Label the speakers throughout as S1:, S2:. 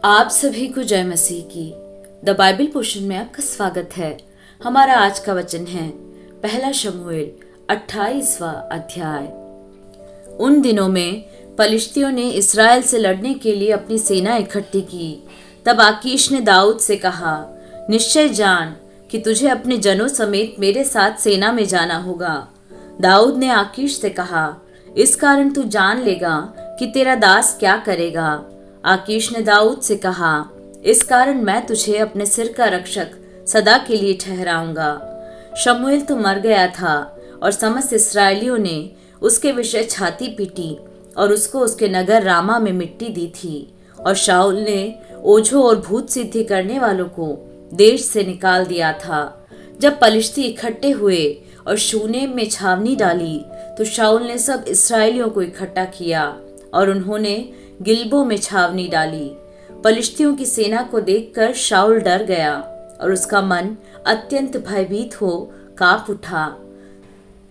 S1: आप सभी को जय मसीह की। द बाइबल पोर्शन में आपका स्वागत है। हमारा आज का वचन है पहला शमूएल 28वां अध्याय। उन दिनों में पलिश्तियों ने इस्राएल से लड़ने के लिए अपनी सेना इकट्ठी की। तब आकीश ने दाऊद से कहा, निश्चय जान कि तुझे अपने जनों समेत मेरे साथ सेना में जाना होगा। दाऊद ने आकीश से कहा, इस कारण तू जान लेगा कि तेरा दास क्या करेगा। आकीश ने दाऊद से कहा, इस कारण मैं तुझे अपने सिर का रक्षक सदा के लिए ठहराऊंगा। शमूएल तो मर गया था और समस्त इस्राएलियों ने उसके विषय छाती पीटी और उसको उसके नगर रामा में मिट्टी दी थी। और शाऊल ने ओझों और भूत सिद्धि करने वालों को देश से निकाल दिया था। जब पलिश्ती इकट्ठे हुए और शूनेम में छावनी डाली तो शाऊल ने सब इस्राएलियों को इकट्ठा किया और उन्होंने गिलबो में छावनी डाली। पलिश्तियों की सेना को देखकर शाऊल डर गया और उसका मन अत्यंत भयभीत हो कांप उठा।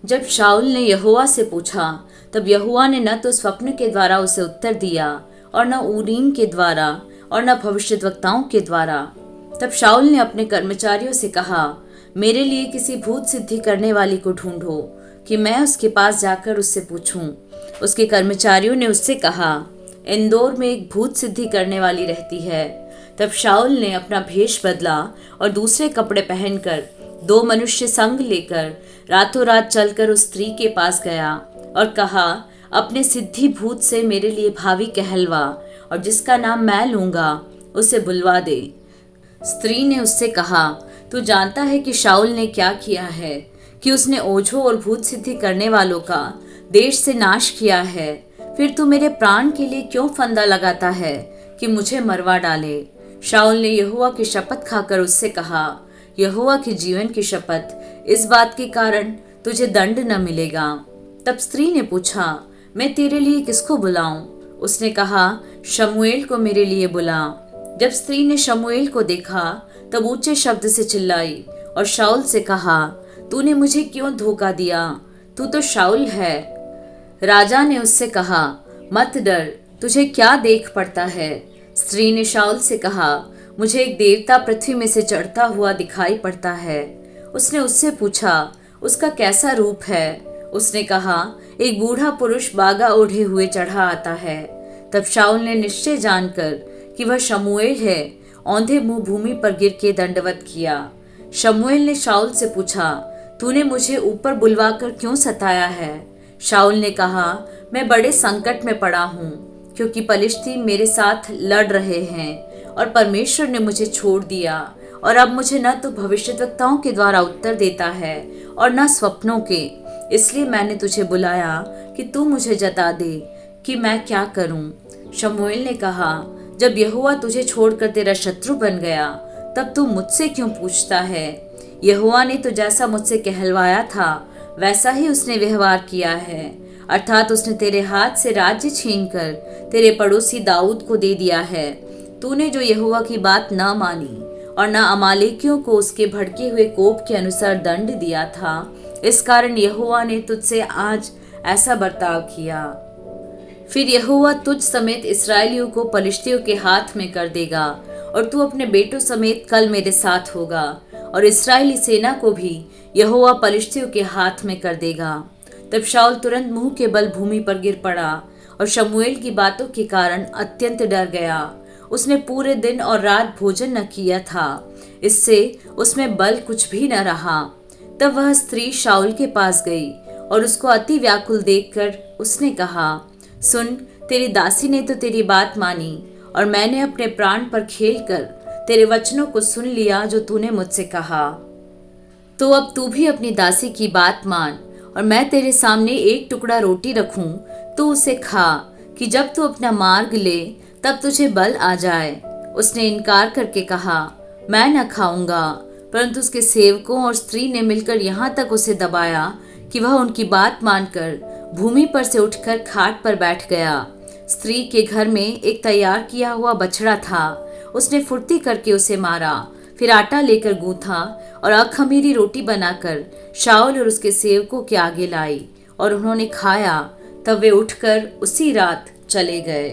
S1: जब शाऊल ने यहोवा से पूछा तब यहोवा ने न तो स्वप्न के द्वारा उसे उत्तर दिया और न ऊरीम के द्वारा और न भविष्यद्वक्ताओं के द्वारा। तब शाऊल ने अपने कर्मचारियों से कहा, मेरे लिए किसी भूत सिद्धि करने वाली को ढूंढो कि मैं उसके पास जाकर उससे पूछूं। उसके कर्मचारियों ने उससे कहा, इंदौर में एक भूत सिद्धि करने वाली रहती है। तब शाऊल ने अपना भेष बदला और दूसरे कपड़े पहनकर 2 मनुष्य संग लेकर रातों रात चलकर उस स्त्री के पास गया और कहा, अपने सिद्धि भूत से मेरे लिए भावी कहलवा और जिसका नाम मैं लूंगा उसे बुलवा दे। स्त्री ने उससे कहा, तू जानता है कि शाऊल ने क्या किया है, कि उसने ओझों और भूत सिद्धि करने वालों का देश से नाश किया है। फिर तू मेरे प्राण के लिए क्यों फंदा लगाता है कि मुझे मरवा डाले। शाऊल ने यहोवा की शपथ खाकर उससे कहा, यहोवा के जीवन की शपथ, इस बात के कारण तुझे दंड न मिलेगा। तब स्त्री ने पूछा, मैं तेरे लिए किसको बुलाऊं? उसने कहा, शमूएल को मेरे लिए बुला। जब स्त्री ने शमूएल को देखा तब ऊंचे शब्द से चिल्लाई और शाऊल से कहा, तूने मुझे क्यों धोखा दिया? तू तो शाऊल है। राजा ने उससे कहा, मत डर, तुझे क्या देख पड़ता है? स्त्री ने शाऊल से कहा, मुझे एक देवता पृथ्वी में से चढ़ता हुआ दिखाई पड़ता है। उसने उससे पूछा, उसका कैसा रूप है? उसने कहा, एक बूढ़ा पुरुष बागा ओढ़े हुए चढ़ा आता है। तब शाऊल ने निश्चय जानकर कि वह शमूएल है, औंधे मुंह भूमि पर गिर के दंडवत किया। शमूएल ने शाऊल से पूछा, तूने मुझे ऊपर बुलवाकर क्यों सताया है? शाऊल ने कहा, मैं बड़े संकट में पड़ा हूँ, क्योंकि पलिश्ती मेरे साथ लड़ रहे हैं और परमेश्वर ने मुझे छोड़ दिया और अब मुझे न तो भविष्यद्वक्ताओं के द्वारा उत्तर देता है और न स्वप्नों के। इसलिए मैंने तुझे बुलाया कि तू मुझे जता दे कि मैं क्या करूं। शमूएल ने कहा, जब यहोवा तुझे छोड़कर तेरा शत्रु बन गया तब तू मुझसे क्यों पूछता है? यहोवा ने तो जैसा मुझसे कहलवाया था वैसा ही उसने व्यवहार किया है, अर्थात उसने तेरे हाथ से राज्य छीनकर तेरे पड़ोसी दाऊद को दे दिया है। तूने जो यहोवा की बात न मानी और न अमालेकियों को उसके भड़के हुए कोप के अनुसार दंड दिया था, इस कारण यहोवा ने तुझसे आज ऐसा बर्ताव किया। फिर यहोवा तुझ समेत इस्राएलियों को पलिश्तियों के हाथ में कर देगा और तू अपने बेटों समेत कल मेरे साथ होगा और इस्राएली सेना को भी यहोवा पलिश्तियों के हाथ में कर देगा। तब शाऊल तुरंत मुंह के बल भूमि पर गिर पड़ा और शमूएल की बातों के कारण अत्यंत डर गया। उसने पूरे दिन और रात भोजन न किया था, इससे उसमें बल कुछ भी न रहा। तब वह स्त्री शाऊल के पास गई और उसको अति व्याकुल देखकर उसने कहा, सुन, तेरी दासी ने तो तेरी बात मानी और मैंने अपने प्राण पर खेलकर तेरे वचनों को सुन लिया जो तूने मुझसे कहा। तो अब तू भी अपनी दासी की बात मान और मैं तेरे सामने एक टुकड़ा रोटी रखूं तो उसे खा, कि जब तू अपना मार्ग ले तब तुझे बल आ जाए। उसने इनकार करके कहा, मैं न खाऊंगा। परंतु उसके सेवकों और स्त्री ने मिलकर यहाँ तक उसे दबाया कि वह उनकी बात मानकर भूमि पर से उठकर खाट पर बैठ गया। स्त्री के घर में एक तैयार किया हुआ बछड़ा था। उसने फुर्ती करके उसे मारा, फिर आटा लेकर गूंथा और अखमीरी रोटी बनाकर शाऊल और उसके सेवकों के आगे लाई और उन्होंने खाया। तब वे उठकर उसी रात चले गए।